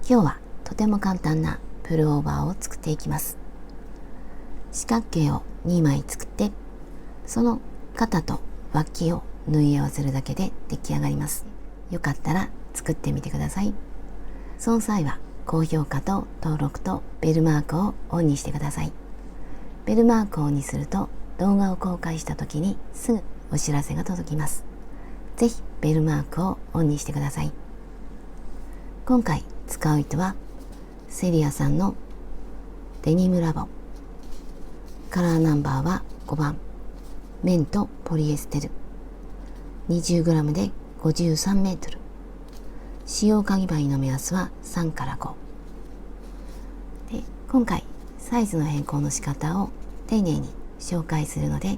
今日はとても簡単なプルオーバーを作っていきます。四角形を2枚作って、その肩と脇を縫い合わせるだけで出来上がります。よかったら作ってみてください。その際は高評価と登録とベルマークをオンにしてください。ベルマークをオンにすると動画を公開した時にすぐお知らせが届きます。ぜひベルマークをオンにしてください。今回使う糸はセリアさんのデニムラボ、カラーナンバーは5番、綿とポリエステル、20g で53メートル、使用かぎ針の目安は3から5で、今回サイズの変更の仕方を丁寧に紹介するので、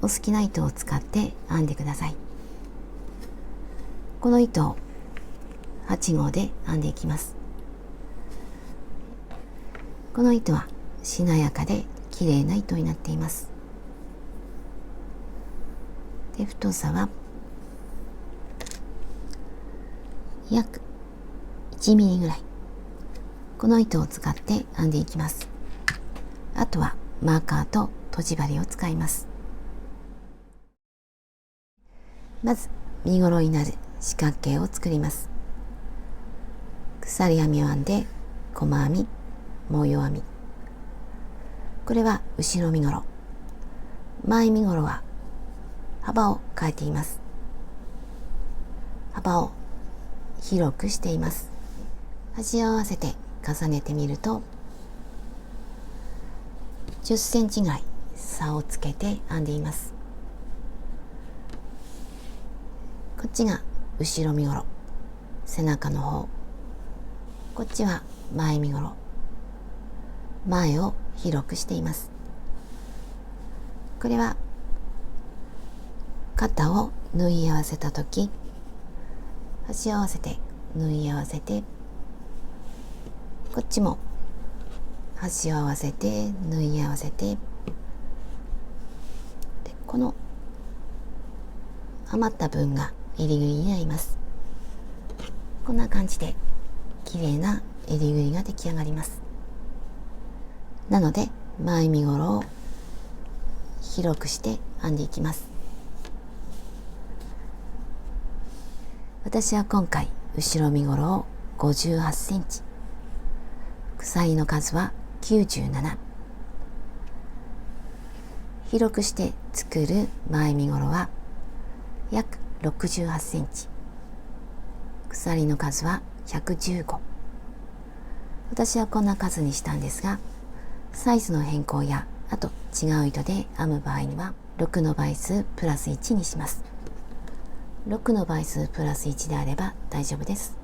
お好きな糸を使って編んでください。この糸を8号で編んでいきます。この糸はしなやかで綺麗な糸になっています。で、太さは約1ミリぐらい。この糸を使って編んでいきます。あとはマーカーととじ針を使います。まず身ごろになる四角形を作ります。鎖編みを編んで細編み、模様編み。これは後ろ身ごろ。前身ごろは幅を変えています。幅を広くしています。端を合わせて重ねてみると10センチぐらい差をつけて編んでいます。こっちが後ろ身ごろ、背中の方。こっちは前身ごろ、前を広くしています。これは肩を縫い合わせたとき、端を合わせて縫い合わせて、こっちも端を合わせて縫い合わせて、でこの余った分が襟ぐりになります。こんな感じで綺麗な襟ぐりが出来上がります。なので前身ごろを広くして編んでいきます。私は今回後ろ身ごろを58センチ、鎖の数は97、広くして作る前身ごろは約68センチ、鎖の数は115。私はこんな数にしたんですが、サイズの変更やあと違う糸で編む場合には6の倍数プラス1にします。6の倍数プラス1であれば大丈夫です。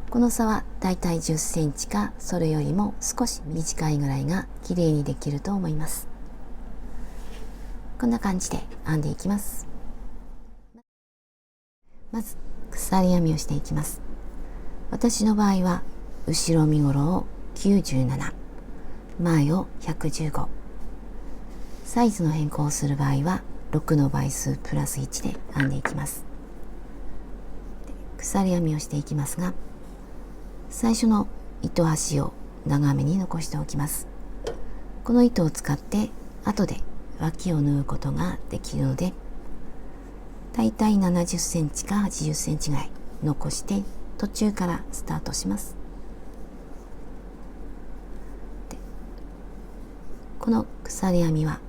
この差はだいたい10センチかそれよりも少し短いぐらいが綺麗にできると思います。こんな感じで編んでいきます。まず鎖編みをしていきます。私の場合は後ろ身ごろを97、前を115。サイズの変更をする場合は6の倍数プラス1で編んでいきます。鎖編みをしていきますが、最初の糸端を長めに残しておきます。この糸を使って後で脇を縫うことができるので、だいたい70センチか80センチぐらい残して途中からスタートします。この鎖編みは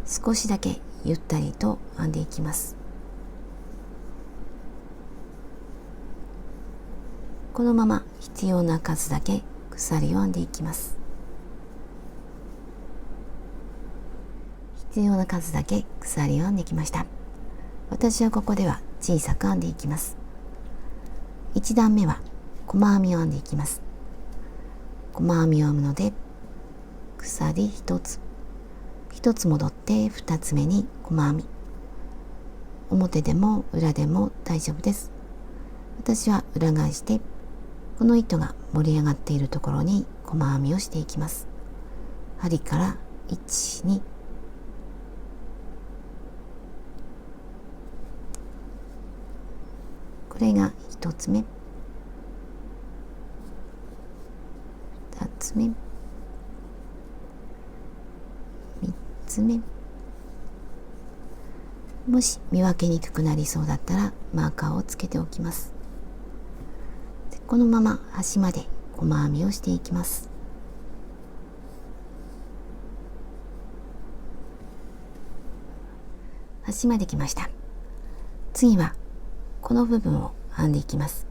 少しだけゆったりと編んでいきます。このまま必要な数だけ鎖を編んでいきます。必要な数だけ鎖を編んできました。私はここでは小さく編んでいきます。1段目は細編みを編んでいきます。細編みを編むので鎖1つ、1つ戻って2つ目に細編み。表でも裏でも大丈夫です。私は裏返してこの糸が盛り上がっているところに細編みをしていきます。針から1、2、これが1つ目。つ目、3つ目。もし見分けにくくなりそうだったらマーカーをつけておきます。でこのまま端まで細編みをしていきます。端まで来ました。次はこの部分を編んでいきます。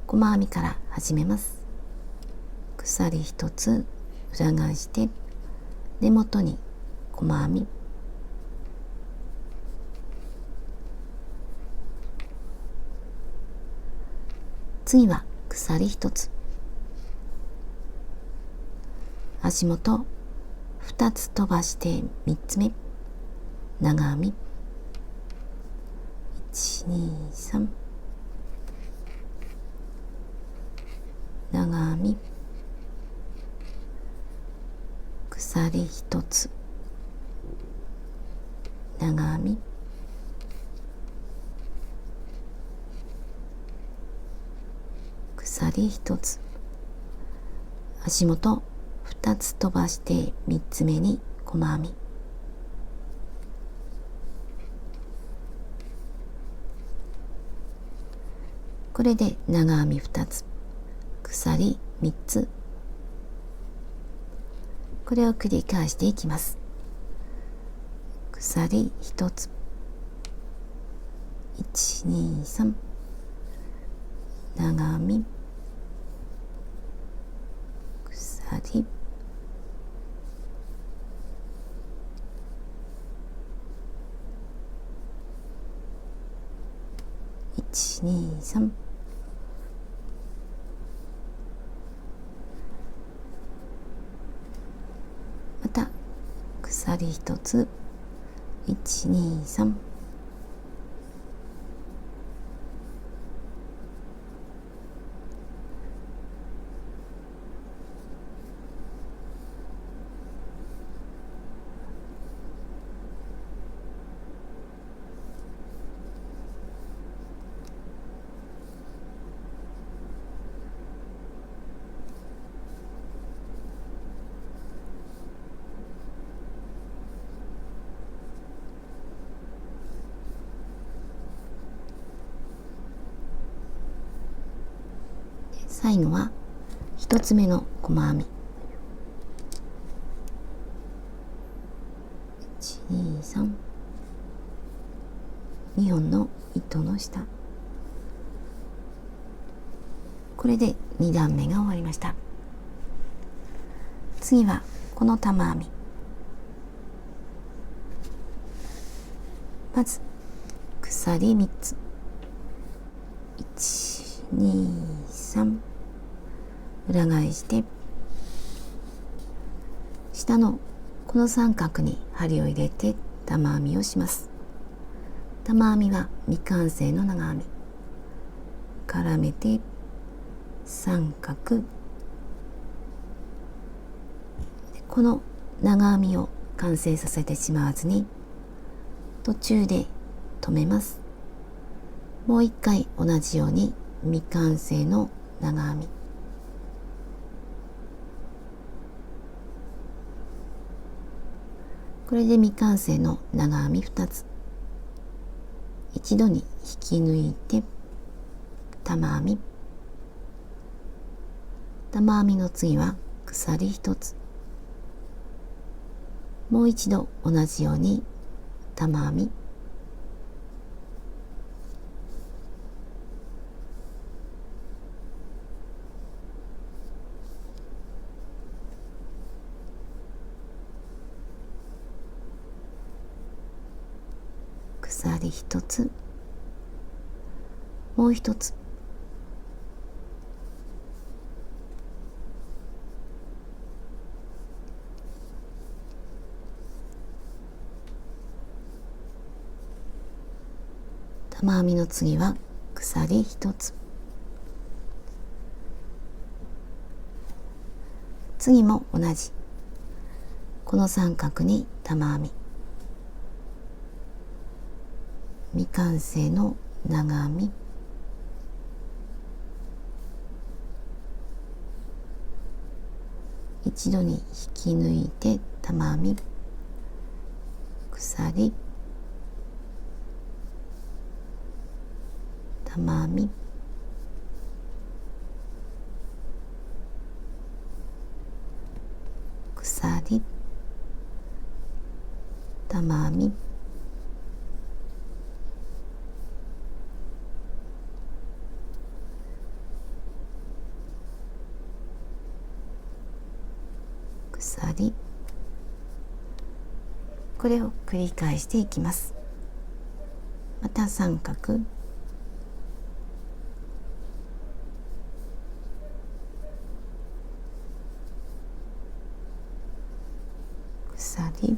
細編みから始めます。鎖1つ裏返して根元に細編み、次は鎖1つ、足元2つ飛ばして3つ目、長編み1、2、3、長編み、鎖1つ、長編み、鎖1つ、足元2つ飛ばして3つ目に細編み、これで長編み2つ、鎖3つ、これを繰り返していきます。鎖1つ、1、2、3、長編み、鎖、1、2、3、また鎖1つ、1、2、3、最後は1つ目の細編み、1、2、3、2本の糸の下、これで2段目が終わりました。次はこの玉編み、まず鎖3つ、1、2、3、裏返して下のこの三角に針を入れて玉編みをします。玉編みは未完成の長編み、絡めて三角、この長編みを完成させてしまわずに途中で止めます。もう一回同じように未完成の長編み、これで未完成の長編み2つ、一度に引き抜いて玉編み、玉編みの次は鎖1つ、もう一度同じように玉編み、鎖1つ、もう1つ、玉編みの次は鎖1つ、次も同じこの三角に玉編み、未完成の長編み、一度に引き抜いて玉編み、鎖、玉編み、鎖、玉編み、鎖、これを繰り返していきます。また三角、鎖、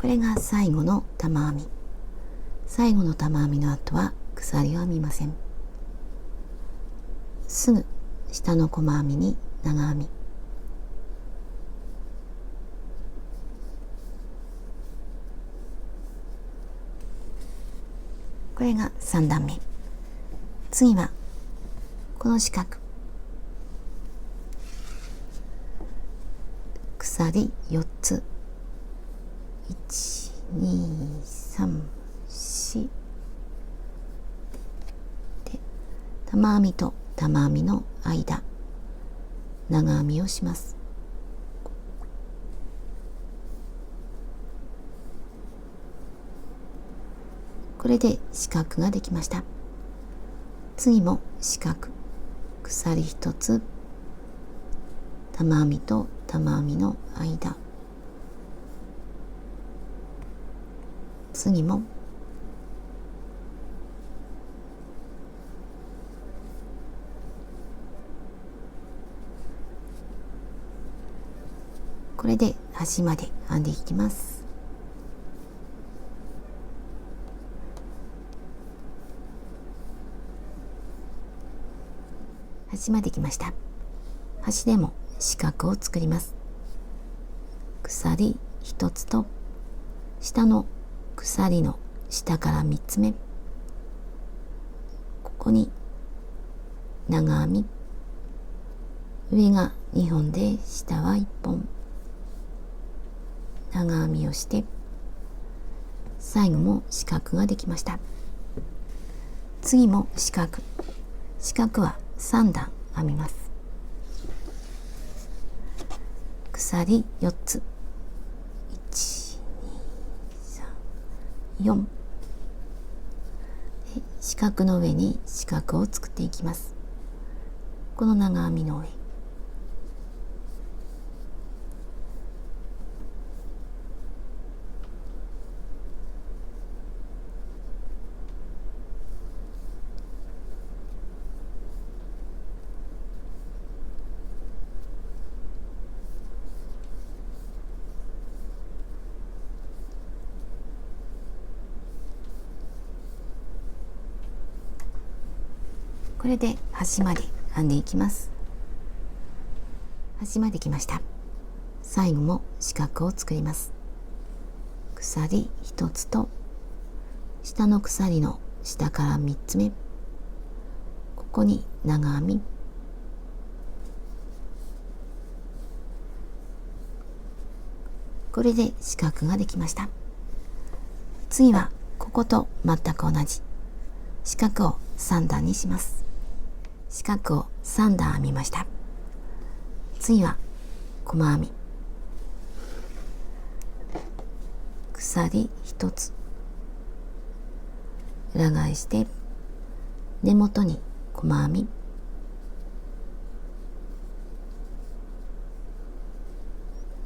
これが最後の玉編み。最後の玉編みの後は鎖を編みません。すぐ下の細編みに長編み、これが3段目。次はこの四角、鎖4つ、1、2、3、4で、玉編みと玉編みの間、長編みをします。これで四角ができました。次も四角、鎖1つ、玉編みと玉編みの間、次もこれで端まで編んでいきます。端まできました。端でも四角を作ります。鎖1つと下の鎖の下から3つ目、ここに長編み、上が2本で下は1本、長編みをして、最後も四角ができました。次も四角、四角は3段編みます。鎖4つ、1、2、3、4で、四角の上に四角を作っていきます。この長編みの上、これで端まで編んでいきます。端まできました。最後も四角を作ります。鎖1つと下の鎖の下から3つ目、ここに長編み、これで四角ができました。次はここと全く同じ四角を3段にします。四角を3段編みました。次は細編み、鎖1つ、裏返して根元に細編み、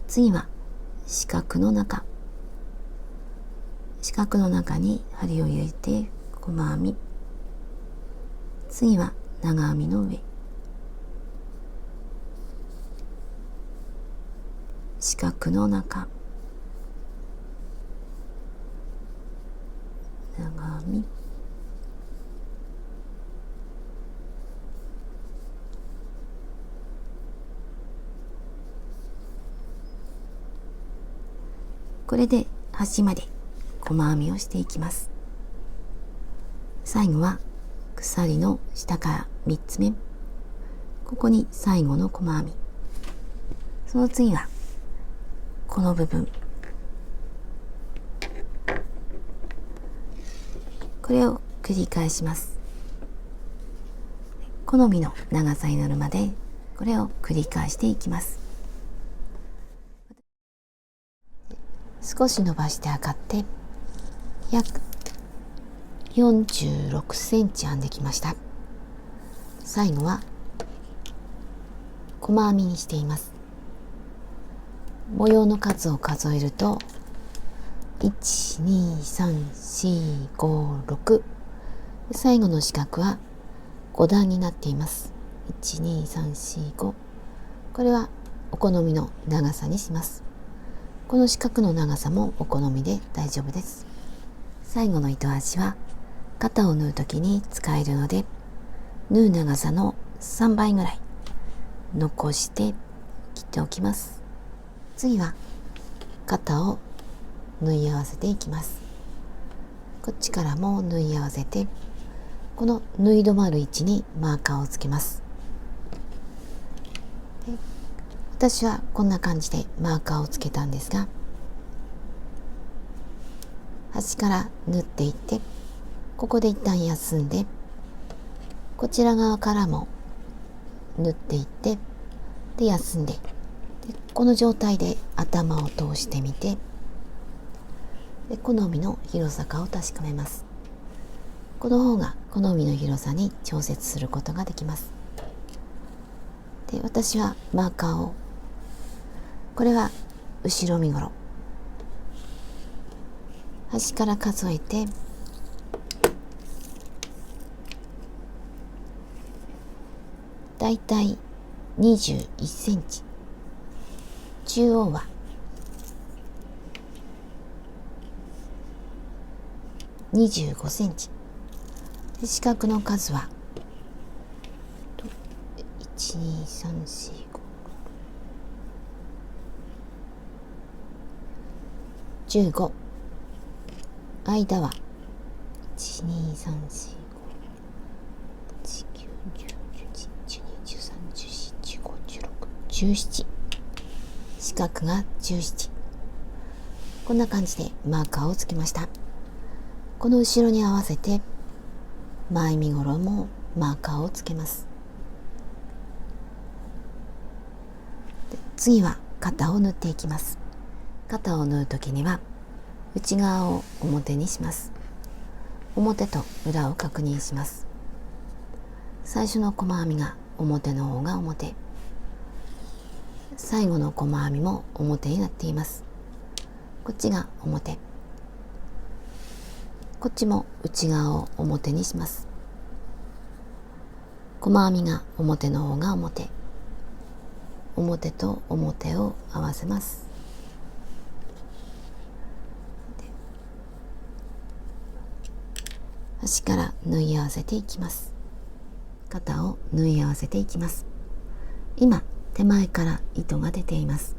次は四角の中に針を入れて細編み、次は長編みの上、四角の中、長編み、これで端まで細編みをしていきます。最後は鎖の下から3つ目、ここに最後の細編み、その次はこの部分、これを繰り返します。好みの長さになるまでこれを繰り返していきます。少し伸ばして測って約46センチ編んできました。最後は細編みにしています。模様の数を数えると 1,2,3,4,5,6、最後の四角は5段になっています。1,2,3,4,5、これはお好みの長さにします。この四角の長さもお好みで大丈夫です。最後の糸端は肩を縫うときに使えるので、縫う長さの3倍ぐらい残して切っておきます。次は肩を縫い合わせていきます。こっちからも縫い合わせて、この縫い止まる位置にマーカーをつけます。私はこんな感じでマーカーをつけたんですが、端から縫っていって、ここで一旦休んで、こちら側からも縫っていって、で休んで、この状態で頭を通してみて、で好みの広さかを確かめます。この方が好みの広さに調節することができます。で私はマーカーを、これは後ろ身ごろ、端から数えてだいたい21センチ、中央は25センチ、で四角の数は1,2,3,4,5,15、間は1,2,3,4,5,1,9,10,11,12,13,14,15,16,17、四角が17、こんな感じでマーカーをつけました。この後ろに合わせて前身ごろもマーカーをつけます。次は肩を縫っていきます。肩を縫うときには内側を表にします。表と裏を確認します。最初の細編みが表の方が表、最後の細編みも表になっています。こっちが表、こっちも内側を表にします。細編みが表の方が表、表と表を合わせます。端から縫い合わせていきます。肩を縫い合わせていきます。今手前から糸が出ています。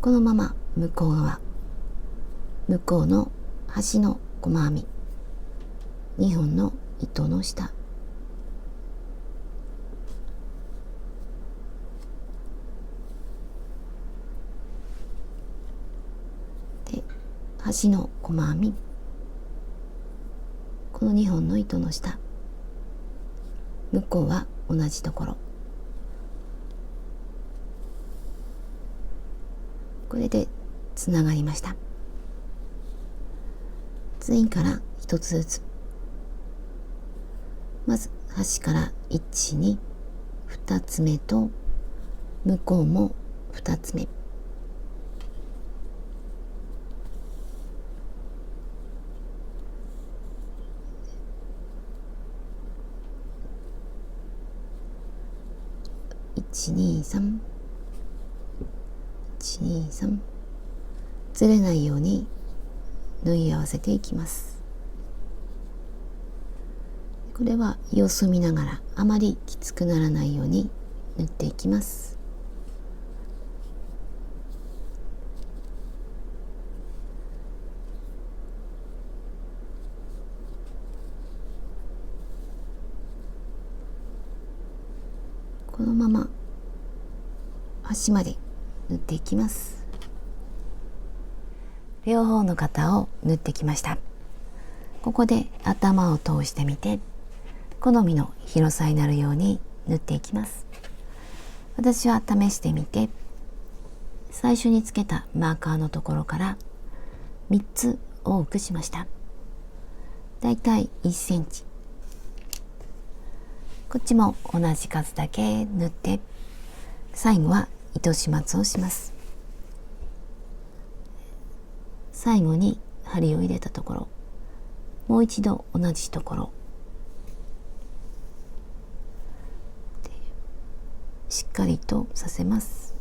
このまま向こう側、向こうの端の細編み2本の糸の下、で端の細編み、この2本の糸の下、向こうは同じところ、これでつながりました。次から一つずつ、まず端から1、2、2つ目と向こうも2つ目、123、123、ずれないように縫い合わせていきます。これは様子見ながらあまりきつくならないように縫っていきます。このまま端まで縫っていきます。両方の肩を縫ってきました。ここで頭を通してみて、好みの広さになるように縫っていきます。私は試してみて、最初につけたマーカーのところから3つ多くしました。だいたい1センチ。こっちも同じ数だけ縫って、最後は糸始末をします。最後に針を入れたところ、もう一度同じところしっかりとさせます。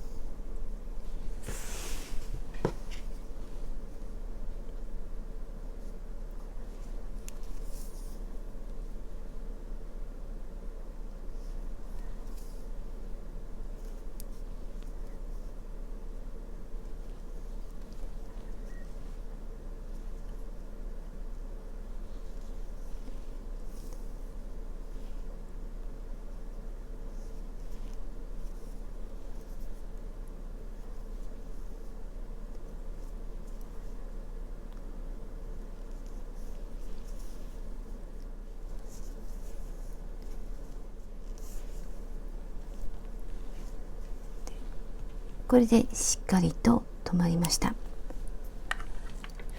これでしっかりと止まりました。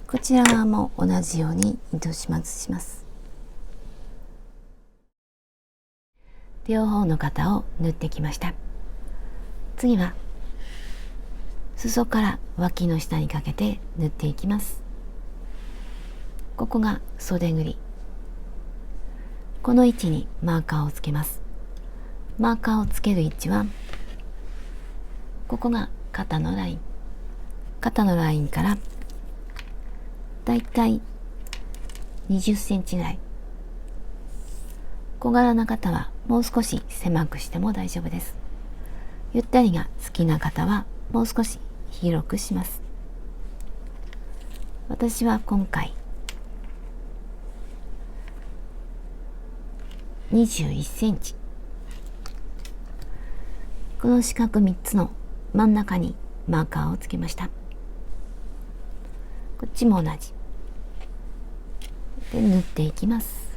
こちら側も同じように糸始末します。両方の肩を縫ってきました。次は裾から脇の下にかけて縫っていきます。ここが袖ぐり。この位置にマーカーをつけます。マーカーをつける位置は、ここが肩のライン。肩のラインからだいたい20センチぐらい。小柄な方はもう少し狭くしても大丈夫です。ゆったりが好きな方はもう少し広くします。私は今回21センチ。この四角3つの真ん中にマーカーをつけました。こっちも同じで縫っていきます。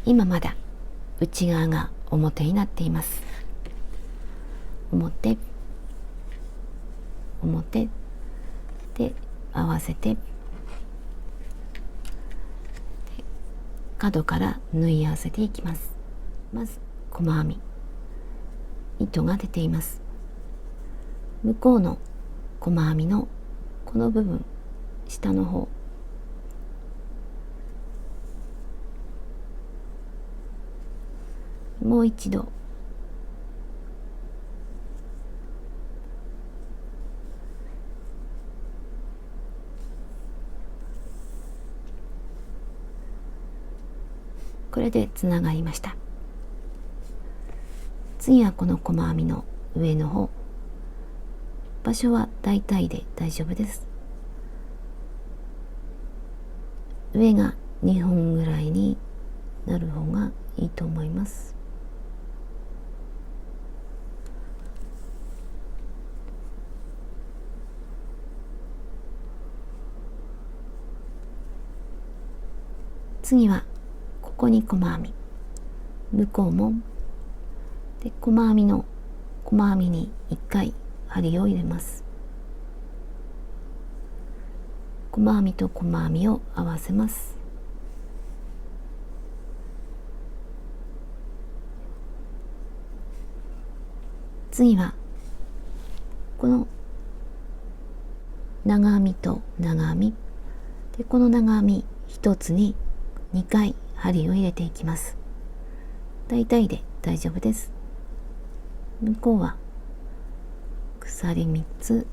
今まだ内側が表になっています。表表で合わせて、角から縫い合わせていきます。まず細編み、糸が出ています。向こうの細編みのこの部分、下の方、もう一度これでつながりました。次はこの細編みの上の方、場所は大体で大丈夫です。上が2本ぐらいになる方がいいと思います。次はここに細編み、向こうもで細編みの細編みに1回針を入れます。細編みと細編みを合わせます。次はこの長編みと長編みで、この長編み1つに2回針を入れていきます。大体で大丈夫です。向こうは鎖3つ、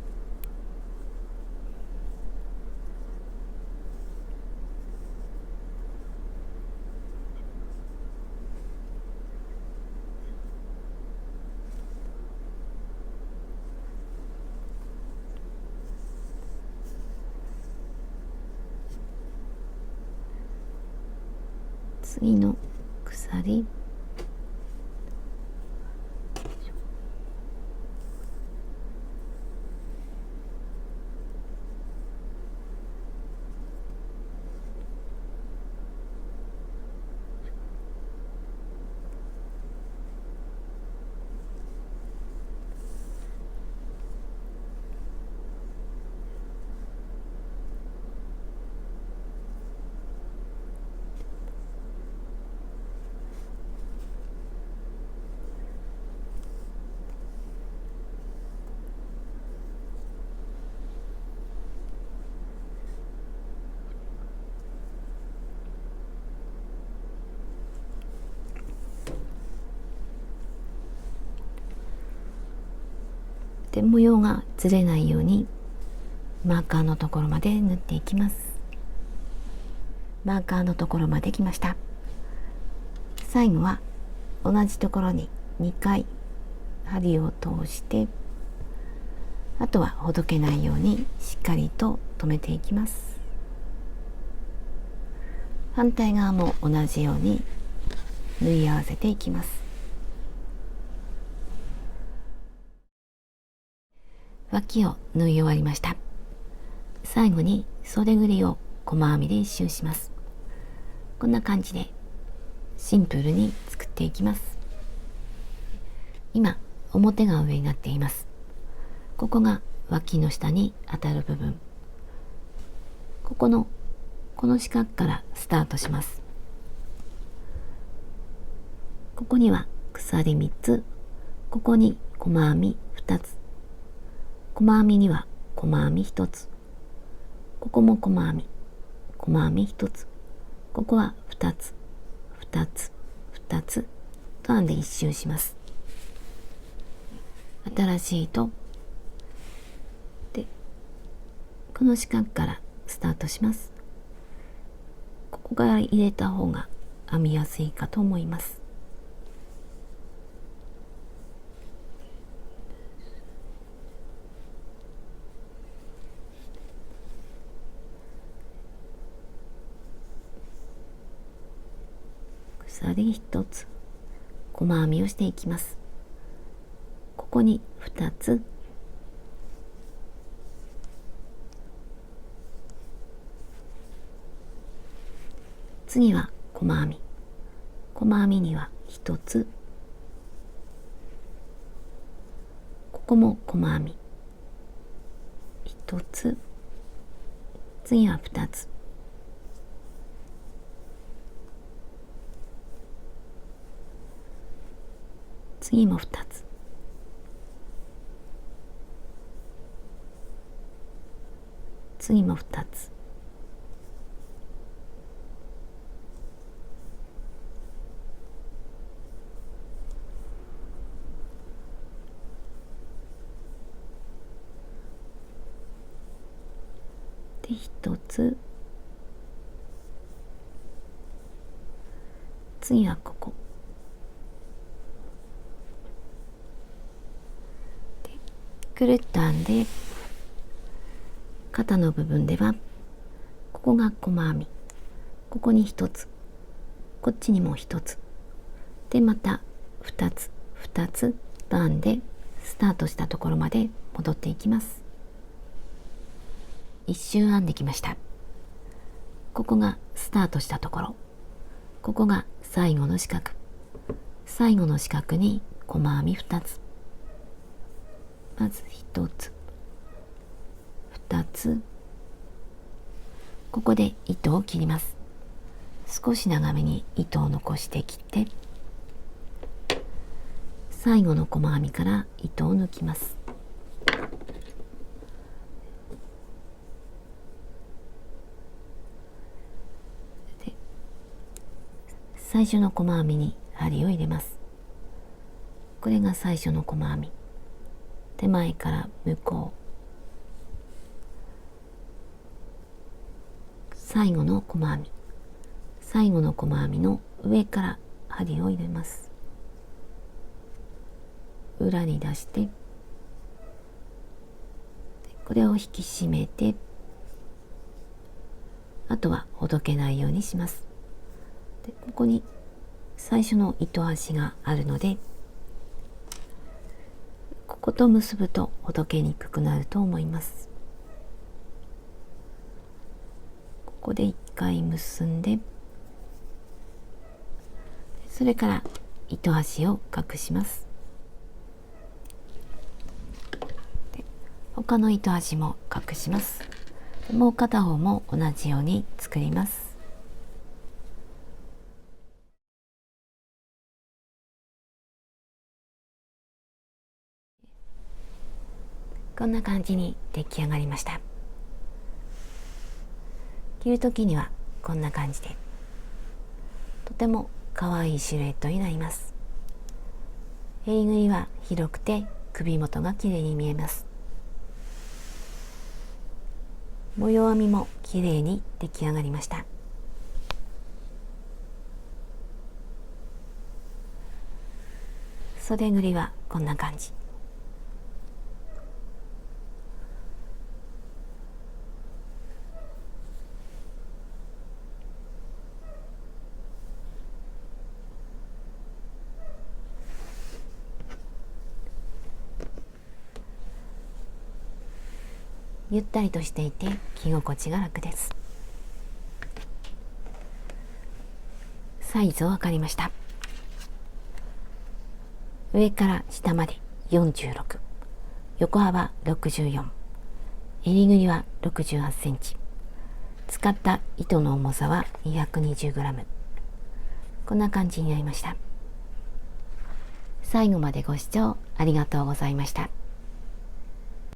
次の鎖、で模様がずれないようにマーカーのところまで縫っていきます。マーカーのところまで来ました。最後は同じところに2回針を通して、あとはほどけないようにしっかりと留めていきます。反対側も同じように縫い合わせていきます。脇を縫い終わりました。最後に袖ぐりを細編みで一周します。こんな感じでシンプルに作っていきます。今表が上になっています。ここが脇の下に当たる部分、この四角からスタートします。ここには鎖3つ、ここに細編み2つ、細編みには細編み1つ、ここも細編み1つ、ここは2つ2つ2つと編んで一周します。新しい糸でこの四角からスタートします。ここから入れた方が編みやすいかと思います。鎖1つ細編みをしていきます。ここに2つ、次は細編みには1つ、ここも細編み1つ、次は2つ、次も2つ、次も2つ、で1つ、次はここでくるっと編んで、肩の部分ではここが細編み、ここに1つ、こっちにも1つで、また2つ2つと編んでスタートしたところまで戻っていきます。一周編んできました。ここがスタートしたところ、ここが最後の四角、最後の四角に細編み2つ、まず1つ2つここで糸を切ります。少し長めに糸を残して切って、最後の細編みから糸を抜きます。で、最初の細編みに針を入れます。これが最初の細編み。手前から向こう。最後の細編み。最後の細編みの上から針を入れます。裏に出して、これを引き締めて、あとはほどけないようにします。で、ここに最初の糸端があるので、ここと結ぶとほどけにくくなると思います。ここで一回結んで、それから糸端を隠します。で、他の糸端も隠します。もう片方も同じように作ります。こんな感じに出来上がりました。着る時にはこんな感じで、とても可愛いシルエットになります。襟ぐりは広くて首元が綺麗に見えます。模様編みも綺麗に出来上がりました。袖ぐりはこんな感じ。ゆったりとしていて着心地が楽です。サイズを測りました。上から下まで46、横幅64、襟ぐりは68センチ、使った糸の重さは220グラム。こんな感じになりました。最後までご視聴ありがとうございました。